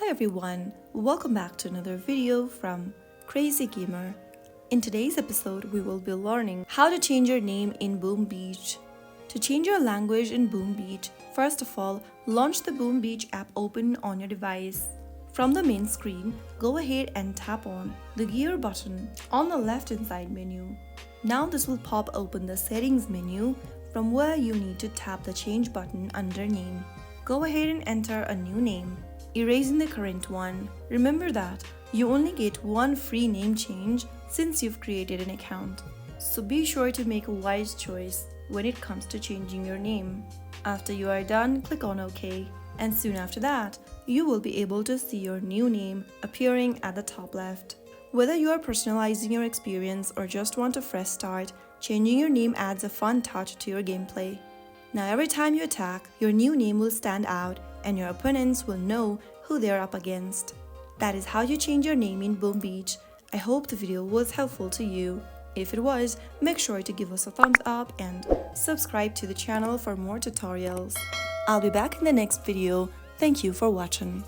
Hi everyone, welcome back to another video from Crazy Gamer. In today's episode, we will be learning how to change your name in Boom Beach. To change your language in Boom Beach, first of all, launch the Boom Beach app open on your device. From the main screen, go ahead and tap on the gear button on the left hand side menu. Now this will pop open the settings menu from where you need to tap the change button under name. Go ahead and enter a new name, erasing the current one. Remember that you only get one free name change since you've created an account. So be sure to make a wise choice when it comes to changing your name. After you are done, click on OK. And soon after that, you will be able to see your new name appearing at the top left. Whether you are personalizing your experience or just want a fresh start, changing your name adds a fun touch to your gameplay. Now every time you attack, your new name will stand out and your opponents will know who they are up against. That is how you change your name in Boom Beach. I hope the video was helpful to you. If it was, make sure to give us a thumbs up and subscribe to the channel for more tutorials. I'll be back in the next video. Thank you for watching.